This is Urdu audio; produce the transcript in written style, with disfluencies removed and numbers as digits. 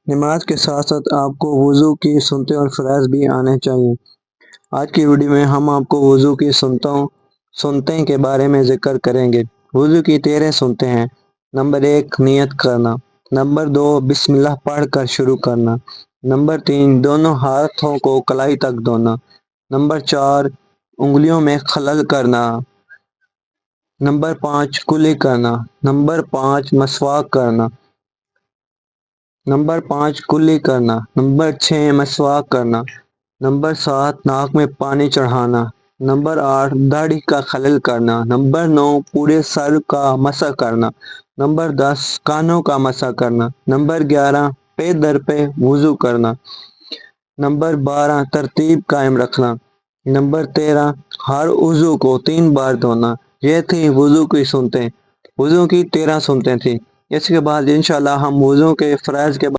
نماز کے ساتھ ساتھ آپ کو وضو کی سنتیں اور فرائض بھی آنے چاہیے۔ آج کی ویڈیو میں ہم آپ کو وضو کی سنتیں کے بارے میں ذکر کریں گے۔ وضو کی 13 سنتیں ہیں۔ نمبر 1 نیت کرنا۔ نمبر 2 بسم اللہ پڑھ کر شروع کرنا۔ نمبر 3 دونوں ہاتھوں کو کلائی تک دھونا۔ نمبر 4 انگلیوں میں خلل کرنا۔ نمبر 5 کلی کرنا۔ نمبر 5 مسواک کرنا۔ نمبر 5 کلی کرنا۔ نمبر 6 مسواک کرنا۔ نمبر 7 ناک میں پانی چڑھانا۔ نمبر 8 داڑھی کا خلل کرنا۔ نمبر 9 پورے سر کا مسح کرنا۔ نمبر 10 کانوں کا مسح کرنا۔ نمبر 11 پے در پہ وضو کرنا۔ نمبر 12 ترتیب قائم رکھنا۔ نمبر 13 ہر عضو کو 3 بار دھونا۔ یہ تھی وضو کی سنتیں۔ وضو کی 13 سنتیں تھیں۔ اس کے بعد انشاءاللہ ہم وضو کے فرائض کے